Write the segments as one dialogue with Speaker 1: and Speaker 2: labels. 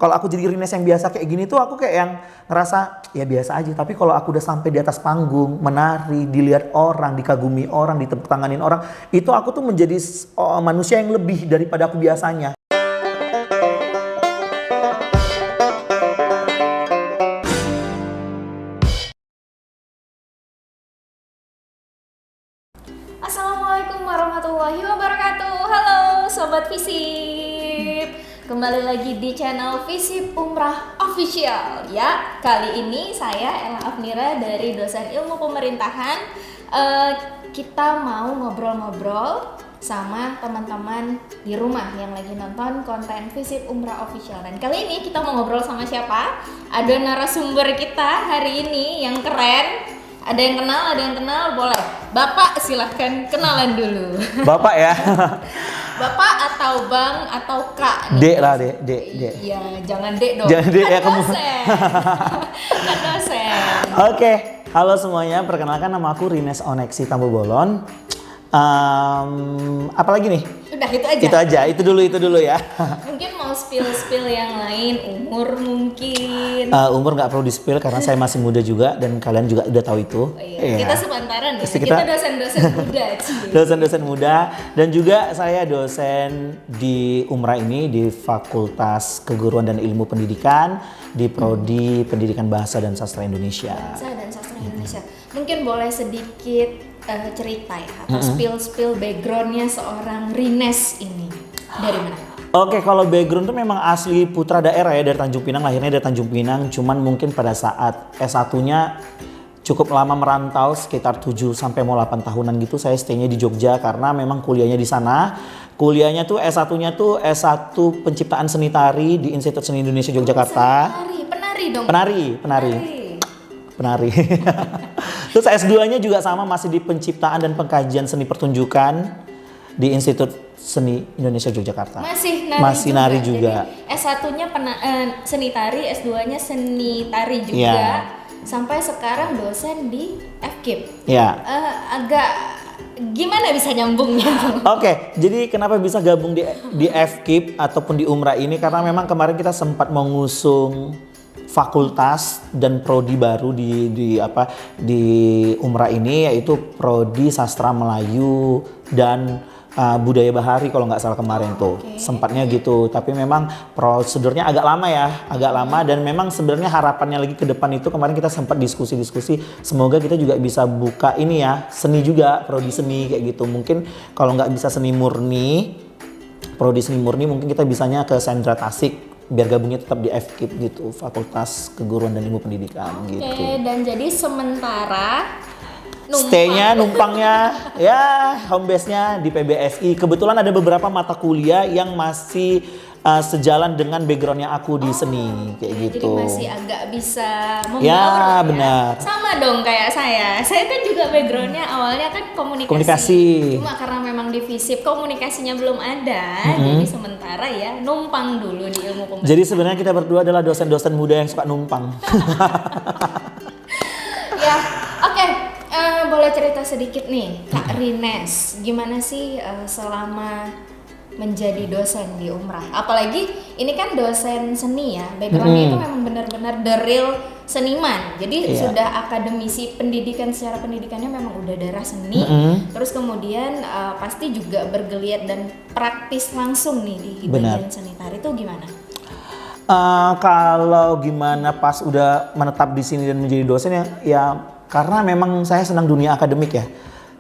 Speaker 1: kalau aku jadi Rines yang biasa kayak gini tuh aku kayak yang ngerasa ya biasa aja. Tapi kalau aku udah sampai di atas panggung, menari, dilihat orang, dikagumi orang, ditepuk tanganin orang, itu aku tuh menjadi manusia yang lebih daripada aku biasanya.
Speaker 2: Assalamualaikum warahmatullahi wabarakatuh. Halo Sobat Visip, kembali lagi di channel Visip Umrah Official ya. Kali ini saya Ella Afnira dari dosen ilmu pemerintahan. Kita mau ngobrol-ngobrol sama teman-teman di rumah yang lagi nonton konten Visip Umrah Official. Dan kali ini kita mau ngobrol sama siapa? Ada narasumber kita hari ini yang keren. Ada yang kenal, boleh. Bapak silahkan kenalan dulu.
Speaker 1: Bapak ya.
Speaker 2: Bapak atau Bang atau Kak nih?
Speaker 1: Dek lah, Dek.
Speaker 2: Iya, jangan Dek dong.
Speaker 1: Jangan Dek ya kamu.
Speaker 2: Kan dosen.
Speaker 1: Oke, halo semuanya. Perkenalkan nama aku Rines Oneksi Tambo Bolon. Apalagi nih?
Speaker 2: Udah itu aja.
Speaker 1: Itu dulu ya.
Speaker 2: Mungkin mau spill yang lain, umur mungkin.
Speaker 1: Umur nggak perlu di-spill karena saya masih muda juga dan kalian juga udah tahu itu.
Speaker 2: Oh, iya. Kita sepantaran ya.
Speaker 1: Kita
Speaker 2: dosen-dosen muda.
Speaker 1: Dosen-dosen muda dan juga saya dosen di Umrah ini di Fakultas Keguruan dan Ilmu Pendidikan di Prodi Pendidikan Bahasa dan Sastra Indonesia.
Speaker 2: Bahasa dan Sastra Indonesia. Mungkin boleh sedikit cerita ya atau spill backgroundnya seorang Rines ini dari mana?
Speaker 1: Oke, kalau background tuh memang asli putra daerah ya, dari Tanjung Pinang, lahirnya dari Tanjung Pinang. Cuman mungkin pada saat S1-nya cukup lama merantau, sekitar 7 sampai mau 8 tahunan gitu saya stay-nya di Jogja karena memang kuliahnya di sana. Kuliahnya tuh S1-nya tuh S1 Penciptaan Seni Tari di Institut Seni Indonesia Yogyakarta.
Speaker 2: Penari dong.
Speaker 1: Penari. Terus S2-nya juga sama, masih di Penciptaan dan Pengkajian Seni Pertunjukan di Institut Seni Indonesia Yogyakarta.
Speaker 2: Masih nari
Speaker 1: juga.
Speaker 2: Jadi S1-nya seni tari, S2-nya seni tari juga.
Speaker 1: Yeah.
Speaker 2: Sampai sekarang dosen di FKIP.
Speaker 1: Ya.
Speaker 2: Agak gimana bisa nyambungnya?
Speaker 1: Oke, jadi kenapa bisa gabung di FKIP ataupun di Umrah ini? Karena memang kemarin kita sempat mengusung fakultas dan prodi baru di Umrah ini, yaitu prodi Sastra Melayu dan Budaya Bahari kalau nggak salah kemarin tuh. Sempatnya gitu, tapi memang prosedurnya agak lama dan memang sebenarnya harapannya lagi ke depan itu kemarin kita sempat diskusi semoga kita juga bisa buka ini ya, seni juga, prodi seni kayak gitu. Mungkin kalau nggak bisa prodi seni murni mungkin kita bisanya ke Sendra Tasik biar gabungnya tetap di FKIP gitu, Fakultas Keguruan dan Ilmu Pendidikan gitu.
Speaker 2: Oke, dan jadi sementara
Speaker 1: numpangnya ya home base-nya di PBSI. Kebetulan ada beberapa mata kuliah yang masih sejalan dengan background-nya aku di seni kayak gitu.
Speaker 2: Jadi masih agak bisa membaur
Speaker 1: ya. Benar.
Speaker 2: Sama dong kayak saya. Saya kan juga background-nya awalnya kan komunikasi. Cuma karena memang di Visip komunikasinya belum ada, jadi sementara ya numpang dulu di ilmu pemerintahan.
Speaker 1: Jadi sebenarnya kita berdua adalah dosen-dosen muda yang suka numpang.
Speaker 2: Ya, oke. Boleh cerita sedikit nih, Kak Rines, gimana sih selama menjadi dosen di Umrah? Apalagi ini kan dosen seni ya, backgroundnya itu memang benar-benar the real seniman. Jadi sudah akademisi pendidikan, secara pendidikannya memang udah darah seni. Terus kemudian pasti juga bergeliat dan praktis langsung nih di bagian seni tari itu gimana?
Speaker 1: Kalau gimana pas udah menetap di sini dan menjadi dosen ya karena memang saya senang dunia akademik ya.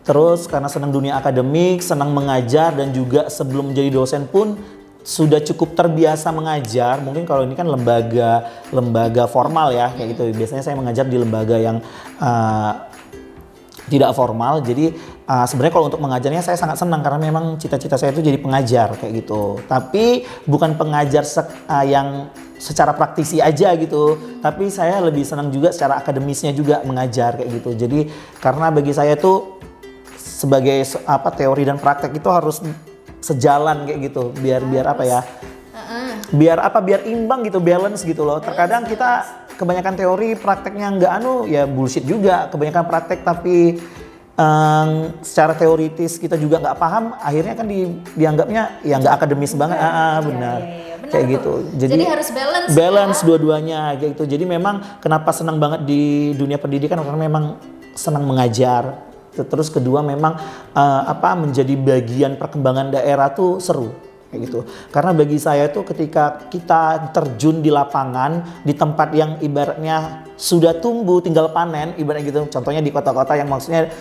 Speaker 1: Terus karena senang dunia akademik, senang mengajar dan juga sebelum menjadi dosen pun sudah cukup terbiasa mengajar. Mungkin kalau ini kan lembaga formal ya kayak gitu. Biasanya saya mengajar di lembaga yang tidak formal. Jadi sebenarnya kalau untuk mengajarnya saya sangat senang karena memang cita-cita saya itu jadi pengajar kayak gitu. Tapi bukan pengajar yang secara praktisi aja gitu. Tapi saya lebih senang juga secara akademisnya juga mengajar kayak gitu. Jadi karena bagi saya tuh sebagai teori dan praktek itu harus sejalan kayak gitu. Biar imbang gitu, balance gitu loh. Terkadang kita kebanyakan teori, prakteknya nggak ya bullshit juga. Kebanyakan praktek tapi secara teoritis kita juga nggak paham, akhirnya kan dianggapnya ya nggak akademis banget. Benar. kayak
Speaker 2: tuh.
Speaker 1: gitu.
Speaker 2: Jadi harus
Speaker 1: balance
Speaker 2: ya.
Speaker 1: dua-duanya kayak gitu. Jadi memang kenapa senang banget di dunia pendidikan karena memang senang mengajar. Terus kedua memang menjadi bagian perkembangan daerah tuh seru kayak gitu. Karena bagi saya tuh ketika kita terjun di lapangan di tempat yang ibaratnya sudah tumbuh tinggal panen ibaratnya gitu. Contohnya di kota-kota yang maksudnya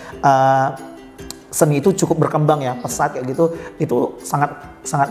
Speaker 1: seni itu cukup berkembang ya, pesat kayak gitu, itu sangat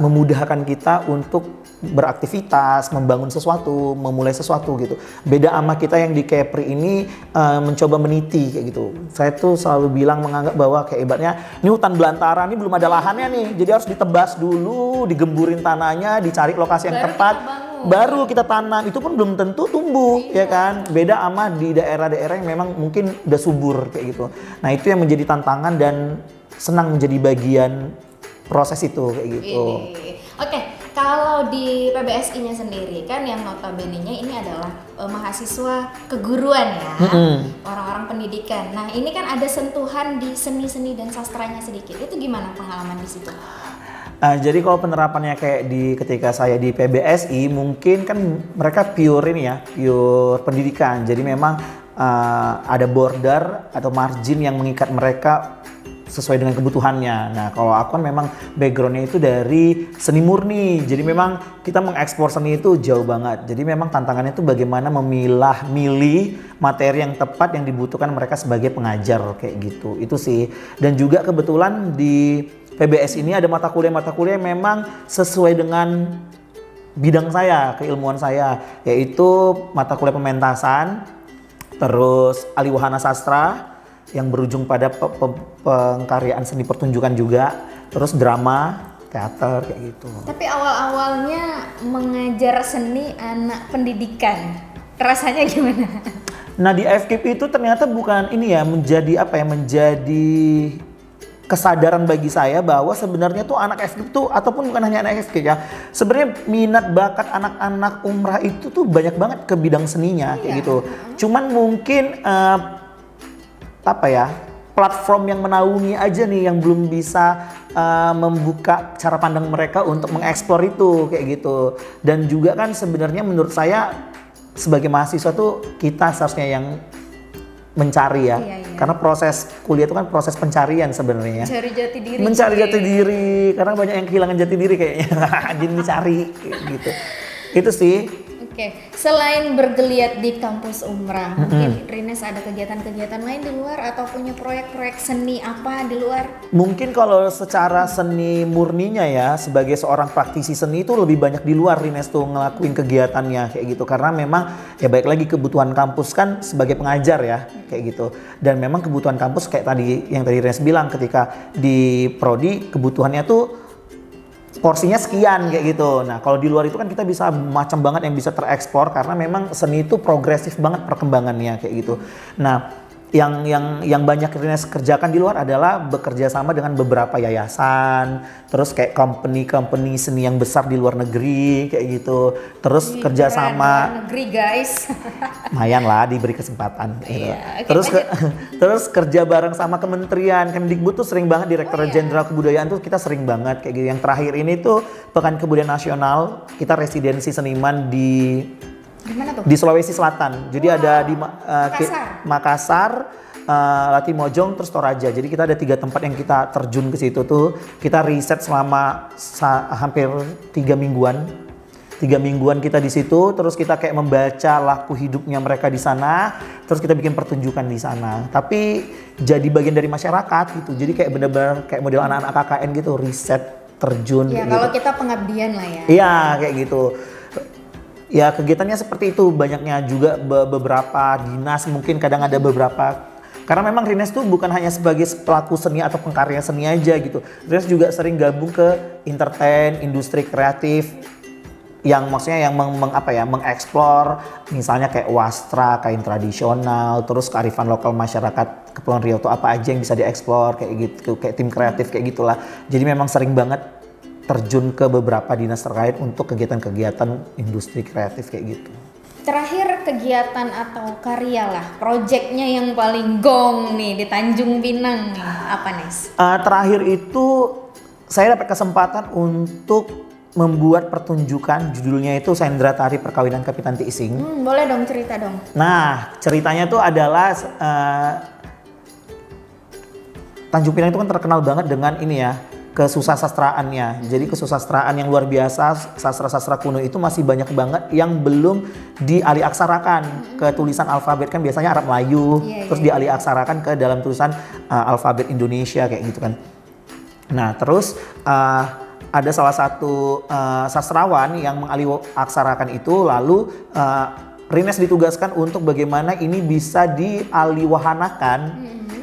Speaker 1: memudahkan kita untuk beraktivitas, membangun sesuatu, memulai sesuatu gitu. Beda sama kita yang di Kepri ini mencoba meniti kayak gitu. Saya tuh selalu bilang menganggap bahwa kayak ibaratnya ini hutan belantara, ini belum ada lahannya nih, jadi harus ditebas dulu, digemburin tanahnya, dicari lokasi yang tepat. Baru kita tanam, itu pun belum tentu tumbuh ya kan. Beda sama di daerah-daerah yang memang mungkin udah subur kayak gitu. Nah itu yang menjadi tantangan dan senang menjadi bagian proses itu kayak gitu.
Speaker 2: Oke, kalau di PBSI-nya sendiri kan yang notabene-nya ini adalah mahasiswa keguruan ya, orang-orang pendidikan. Nah ini kan ada sentuhan di seni-seni dan sastranya sedikit, itu gimana pengalaman di situ?
Speaker 1: Jadi kalau penerapannya kayak ketika saya di PBSI mungkin kan mereka pure ini ya, pure pendidikan. Jadi memang ada border atau margin yang mengikat mereka sesuai dengan kebutuhannya. Nah kalau aku kan memang backgroundnya itu dari seni murni. Jadi memang kita mengekspor seni itu jauh banget. Jadi memang tantangannya itu bagaimana milih materi yang tepat yang dibutuhkan mereka sebagai pengajar kayak gitu. Itu sih. Dan juga kebetulan di PBS ini ada mata kuliah yang memang sesuai dengan bidang saya, keilmuan saya, yaitu mata kuliah pementasan, terus Aliwahana Sastra yang berujung pada pengkaryaan seni pertunjukan juga, terus drama, teater kayak gitu.
Speaker 2: Tapi awal-awalnya mengajar seni anak pendidikan, rasanya gimana?
Speaker 1: Nah di FKIP itu ternyata bukan ini ya, menjadi kesadaran bagi saya bahwa sebenarnya tuh anak FKIP tuh ataupun bukan hanya anak FKIP ya, sebenarnya minat bakat anak-anak umrah itu tuh banyak banget ke bidang seninya kayak gitu. Cuman mungkin platform yang menaungi aja nih yang belum bisa membuka cara pandang mereka untuk mengeksplor itu kayak gitu. Dan juga kan sebenarnya menurut saya sebagai mahasiswa tuh kita seharusnya yang mencari ya. Karena proses kuliah itu kan proses pencarian sebenarnya. Mencari jati diri karena banyak yang kehilangan jati diri kayaknya. Jadi mencari gitu. Itu sih.
Speaker 2: Oke, selain bergeliat di kampus Umrah, mungkin Rines ada kegiatan-kegiatan lain di luar atau punya proyek-proyek seni apa di luar?
Speaker 1: Mungkin kalau secara seni murninya ya, sebagai seorang praktisi seni itu lebih banyak di luar Rines tuh ngelakuin kegiatannya kayak gitu. Karena memang ya baik lagi kebutuhan kampus kan sebagai pengajar ya kayak gitu. Dan memang kebutuhan kampus kayak tadi yang tadi Rines bilang ketika di prodi kebutuhannya tuh porsinya sekian kayak gitu. Nah kalau di luar itu kan kita bisa macam banget yang bisa tereksplor karena memang seni itu progresif banget perkembangannya kayak gitu. Nah yang banyak Rines kerjakan di luar adalah bekerja sama dengan beberapa yayasan, terus kayak company seni yang besar di luar negeri kayak gitu. Terus kerja sama
Speaker 2: luar negeri guys.
Speaker 1: lumayan lah diberi kesempatan gitu.
Speaker 2: Okay,
Speaker 1: terus kerja bareng sama kementerian Kemdikbud tuh sering banget, Direktorat Jenderal Kebudayaan tuh kita sering banget kayak gitu. Yang terakhir ini tuh Pekan Kebudayaan Nasional, kita residensi seniman di Sulawesi Selatan. Jadi ada di Makassar, Latimojong, terus Toraja. Jadi kita ada 3 tempat yang kita terjun ke situ tuh. Kita riset selama hampir 3 mingguan. 3 mingguan kita di situ, terus kita kayak membaca laku hidupnya mereka di sana, terus kita bikin pertunjukan di sana. Tapi jadi bagian dari masyarakat gitu. Jadi kayak benar-benar kayak model anak-anak KKN gitu, riset, terjun.
Speaker 2: Ya
Speaker 1: gitu.
Speaker 2: kalau kita pengabdian lah ya.
Speaker 1: Iya kayak gitu. Ya kegiatannya seperti itu, banyaknya juga beberapa dinas, mungkin kadang ada beberapa. Karena memang Rines tuh bukan hanya sebagai pelaku seni atau pengkarya seni aja gitu. Rines juga sering gabung ke entertain, industri kreatif yang maksudnya yang mengeksplor misalnya kayak wastra, kain tradisional, terus kearifan lokal masyarakat Kepulauan Riau tuh apa aja yang bisa dieksplor kayak gitu, kayak tim kreatif kayak gitulah. Jadi memang sering banget terjun ke beberapa dinas terkait untuk kegiatan-kegiatan industri kreatif kayak gitu.
Speaker 2: Terakhir kegiatan atau karya lah, proyeknya yang paling gong nih di Tanjung Pinang nih, apa Nes?
Speaker 1: Terakhir itu saya dapat kesempatan untuk membuat pertunjukan judulnya itu Sendra Tari Perkawinan Kapitan Tiising.
Speaker 2: Boleh dong cerita dong.
Speaker 1: Nah, ceritanya tuh adalah Tanjung Pinang itu kan terkenal banget dengan ini ya, kesusastraannya. Jadi kesusastraan yang luar biasa, sastra-sastra kuno itu masih banyak banget yang belum dialih-aksarakan ke tulisan alfabet, kan biasanya Arab Melayu, terus dialih-aksarakan ke dalam tulisan alfabet Indonesia kayak gitu kan. Nah, terus ada salah satu sastrawan yang mengalih-aksarakan itu, lalu Rines ditugaskan untuk bagaimana ini bisa dialihwahanakan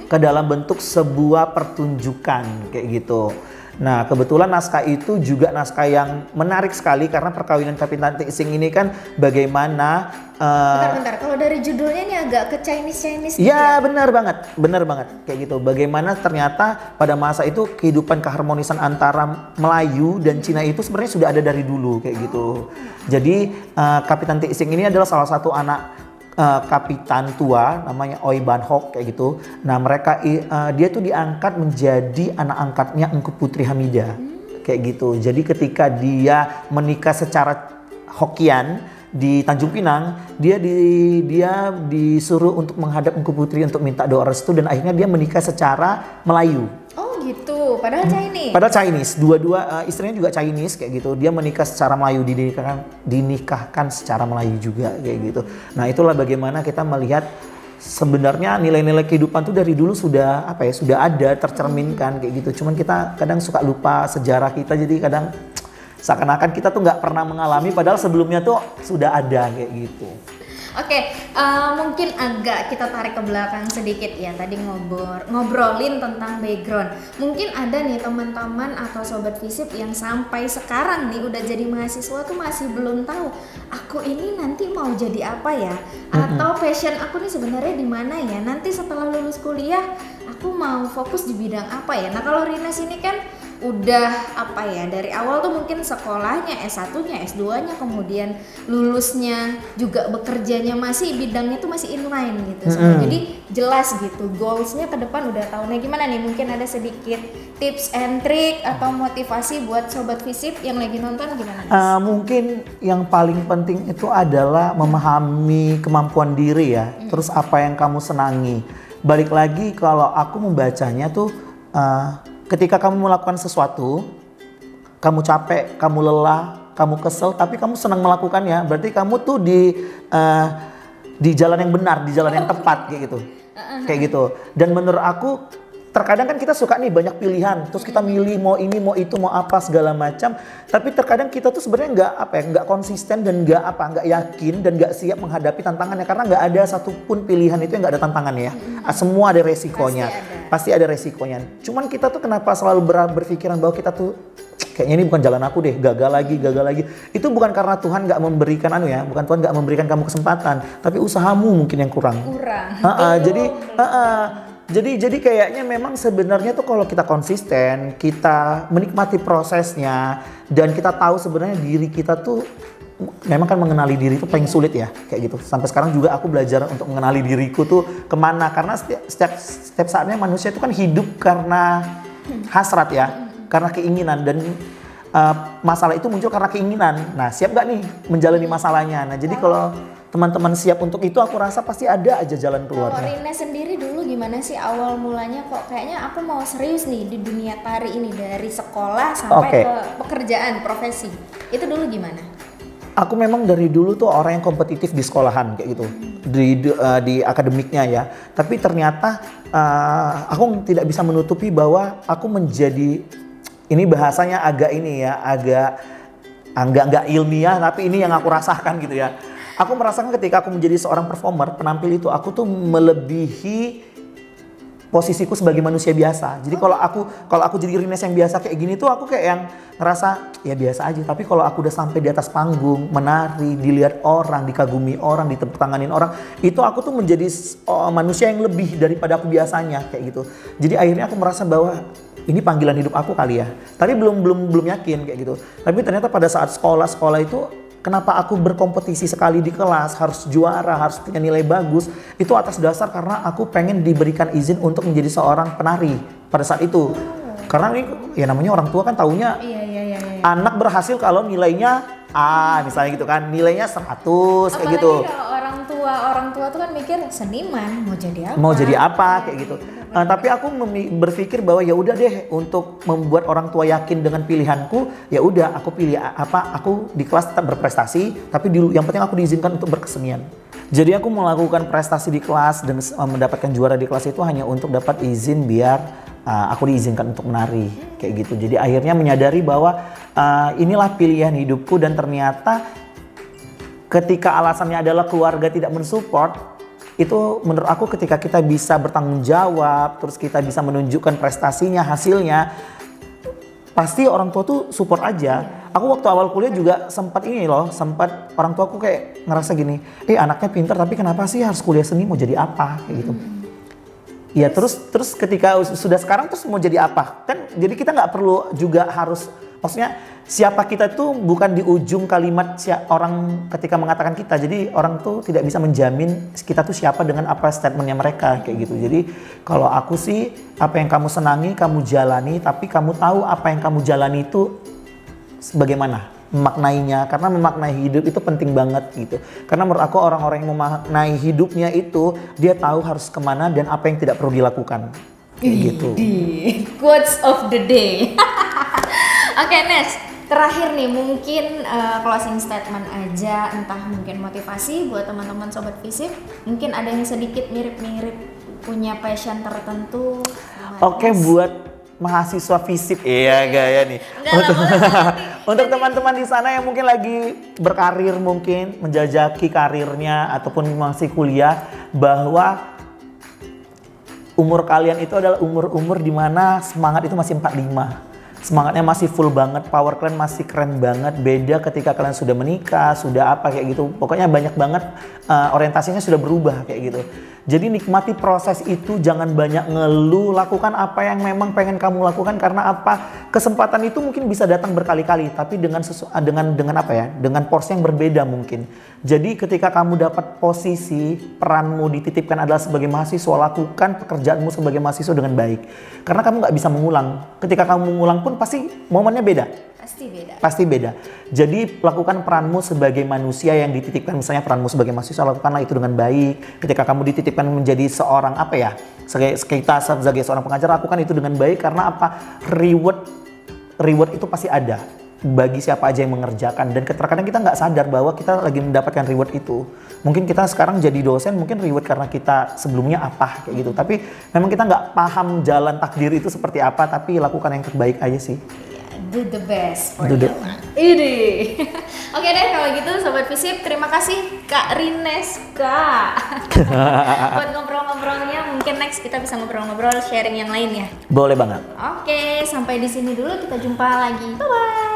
Speaker 1: ke dalam bentuk sebuah pertunjukan kayak gitu. Nah, kebetulan naskah itu juga naskah yang menarik sekali karena Perkawinan Kapitan Tiising ini kan bagaimana
Speaker 2: Bentar, kalau dari judulnya ini agak ke Chinese gitu
Speaker 1: ya, benar banget kayak gitu. Bagaimana ternyata pada masa itu kehidupan keharmonisan antara Melayu dan Cina itu sebenarnya sudah ada dari dulu kayak gitu. Jadi Kapitan Tiising ini adalah salah satu anak kapitan tua namanya Oi Ban Hok kayak gitu. Nah, mereka dia tuh diangkat menjadi anak angkatnya Engku Putri Hamidah kayak gitu. Jadi ketika dia menikah secara Hokian di Tanjung Pinang, dia disuruh untuk menghadap Engku Putri untuk minta doa restu, dan akhirnya dia menikah secara Melayu.
Speaker 2: Oh gitu, padahal Chinese.
Speaker 1: Padahal Chinese, dua istrinya juga Chinese kayak gitu. Dia menikah secara Melayu, dinikahkan secara Melayu juga kayak gitu. Nah, itulah bagaimana kita melihat sebenarnya nilai-nilai kehidupan tuh dari dulu sudah ada tercerminkan kayak gitu. Cuman kita kadang suka lupa sejarah kita, jadi kadang seakan-akan kita tuh nggak pernah mengalami, padahal sebelumnya tuh sudah ada kayak gitu.
Speaker 2: Oke, mungkin agak kita tarik ke belakang sedikit ya. Tadi ngobrolin tentang background. Mungkin ada nih teman-teman atau sobat Visip yang sampai sekarang nih udah jadi mahasiswa tuh masih belum tahu aku ini nanti mau jadi apa ya, atau passion aku nih sebenarnya di mana ya. Nanti setelah lulus kuliah aku mau fokus di bidang apa ya. Nah, kalau Rines ini kan udah dari awal tuh mungkin sekolahnya S1-nya, S2-nya, kemudian lulusnya juga bekerjanya masih bidangnya tuh masih inline gitu. Jadi jelas gitu goalsnya ke depan udah tahu. Nah, gimana nih, mungkin ada sedikit tips and trick atau motivasi buat sobat Visip yang lagi nonton gimana?
Speaker 1: Mungkin yang paling penting itu adalah memahami kemampuan diri ya, terus apa yang kamu senangi. Balik lagi, kalau aku membacanya tuh ketika kamu melakukan sesuatu, kamu capek, kamu lelah, kamu kesel, tapi kamu senang melakukannya, berarti kamu tuh di jalan yang benar, di jalan yang tepat kayak gitu. Kayak gitu. Dan menurut aku terkadang kan kita suka nih banyak pilihan, terus kita milih mau ini, mau itu, mau apa segala macam. Tapi terkadang kita tuh sebenarnya nggak konsisten dan nggak yakin dan nggak siap menghadapi tantangannya, karena nggak ada satupun pilihan itu yang nggak ada tantangannya. Semua ada resikonya, pasti ada resikonya. Cuman kita tuh kenapa selalu berpikiran bahwa kita tuh kayaknya ini bukan jalan aku deh, gagal lagi. Itu bukan karena Tuhan nggak memberikan bukan Tuhan nggak memberikan kamu kesempatan, tapi usahamu mungkin yang kurang. Jadi kayaknya memang sebenarnya tuh kalau kita konsisten, kita menikmati prosesnya, dan kita tahu sebenarnya diri kita tuh, memang kan mengenali diri itu paling sulit ya kayak gitu. Sampai sekarang juga aku belajar untuk mengenali diriku tuh kemana, karena setiap saatnya manusia itu kan hidup karena hasrat ya, karena keinginan, dan masalah itu muncul karena keinginan. Nah, siap gak nih menjalani masalahnya? Nah, jadi kalau teman-teman siap untuk itu, aku rasa pasti ada aja jalan keluarnya.
Speaker 2: Kalau Rines sendiri dulu gimana sih awal mulanya kok kayaknya aku mau serius nih di dunia tari ini, dari sekolah sampai ke pekerjaan, profesi. Itu dulu gimana?
Speaker 1: Aku memang dari dulu tuh orang yang kompetitif di sekolahan kayak gitu, di akademiknya ya. Tapi ternyata aku tidak bisa menutupi bahwa aku menjadi, ini bahasanya agak nggak ilmiah, tapi ini yang aku rasakan gitu ya. Aku merasakan ketika aku menjadi seorang performer, penampil itu, aku tuh melebihi posisiku sebagai manusia biasa. Jadi kalau aku jadi Rines yang biasa kayak gini tuh, aku kayak yang ngerasa ya biasa aja. Tapi kalau aku udah sampai di atas panggung, menari, dilihat orang, dikagumi orang, ditepuk tanganin orang, itu aku tuh menjadi manusia yang lebih daripada aku biasanya kayak gitu. Jadi akhirnya aku merasa bahwa ini panggilan hidup aku kali ya. Tapi belum yakin kayak gitu. Tapi ternyata pada saat sekolah itu, kenapa aku berkompetisi sekali di kelas, harus juara, harus punya nilai bagus, itu atas dasar karena aku pengen diberikan izin untuk menjadi seorang penari pada saat itu. Karena ini ya namanya orang tua kan taunya Anak berhasil kalau nilainya A misalnya gitu kan, nilainya 100 kayak
Speaker 2: Apalagi
Speaker 1: gitu.
Speaker 2: kalau orang tua tuh kan mikir seniman mau jadi apa?
Speaker 1: Mau jadi apa kayak gitu. Tapi aku berpikir bahwa ya udah deh, untuk membuat orang tua yakin dengan pilihanku, ya udah aku pilih apa, aku di kelas tetap berprestasi, tapi yang penting aku diizinkan untuk berkesenian. Jadi aku melakukan prestasi di kelas dan mendapatkan juara di kelas itu hanya untuk dapat izin biar aku diizinkan untuk menari kayak gitu. Jadi akhirnya menyadari bahwa inilah pilihan hidupku, dan ternyata ketika alasannya adalah keluarga tidak mensupport, itu menurut aku ketika kita bisa bertanggung jawab, terus kita bisa menunjukkan prestasinya, hasilnya, pasti orang tua tuh support aja. Aku waktu awal kuliah juga sempat orang tua aku kayak ngerasa gini, anaknya pintar tapi kenapa sih harus kuliah seni, mau jadi apa kayak gitu. Ya terus ketika sudah sekarang terus mau jadi apa? Kan jadi kita nggak perlu juga harus, maksudnya siapa kita tuh bukan di ujung kalimat orang ketika mengatakan kita. Jadi orang tuh tidak bisa menjamin kita tuh siapa dengan apa statementnya mereka kayak gitu. Jadi kalau aku sih, apa yang kamu senangi kamu jalani, tapi kamu tahu apa yang kamu jalani itu bagaimana memaknainya, karena memaknai hidup itu penting banget gitu. Karena menurut aku orang-orang yang memaknai hidupnya itu dia tahu harus kemana dan apa yang tidak perlu dilakukan kayak gitu.
Speaker 2: Quotes of the day. Oke, Nes, terakhir nih mungkin closing statement aja, entah mungkin motivasi buat teman-teman sobat Visip, mungkin ada yang sedikit mirip-mirip punya passion tertentu.
Speaker 1: Oke, buat mahasiswa Visip, iya gaya nih. Untuk teman-teman di sana yang mungkin lagi berkarir, mungkin menjajaki karirnya ataupun masih kuliah, bahwa umur kalian itu adalah umur-umur di mana semangat itu masih 45. Semangatnya masih full banget, power kalian masih keren banget. Beda ketika kalian sudah menikah, sudah apa kayak gitu. Pokoknya banyak banget orientasinya sudah berubah kayak gitu. Jadi nikmati proses itu, jangan banyak ngeluh, lakukan apa yang memang pengen kamu lakukan, karena apa? Kesempatan itu mungkin bisa datang berkali-kali, tapi dengan apa ya? Dengan porsi yang berbeda mungkin. Jadi ketika kamu dapat posisi, peranmu dititipkan adalah sebagai mahasiswa, lakukan pekerjaanmu sebagai mahasiswa dengan baik. Karena kamu nggak bisa mengulang. Ketika kamu mengulang pun pasti momennya beda. Pasti beda. Jadi lakukan peranmu sebagai manusia yang dititipkan, misalnya peranmu sebagai mahasiswa, lakukanlah itu dengan baik. Ketika kamu dititipkan menjadi seorang apa ya, sebagai seorang pengajar, lakukan itu dengan baik, karena apa? Reward itu pasti ada bagi siapa aja yang mengerjakan, dan terkadang kita nggak sadar bahwa kita lagi mendapatkan reward itu. Mungkin kita sekarang jadi dosen, mungkin reward karena kita sebelumnya apa kayak gitu, tapi memang kita nggak paham jalan takdir itu seperti apa, tapi lakukan yang terbaik aja sih.
Speaker 2: Do the best for you. Ini. Oke deh, kalau gitu sobat Visip, terima kasih Kak Rineska buat ngobrol-ngobrolnya. Mungkin next kita bisa ngobrol-ngobrol, sharing yang lain ya.
Speaker 1: Boleh banget.
Speaker 2: Oke, sampai di sini dulu, kita jumpa lagi. Bye bye.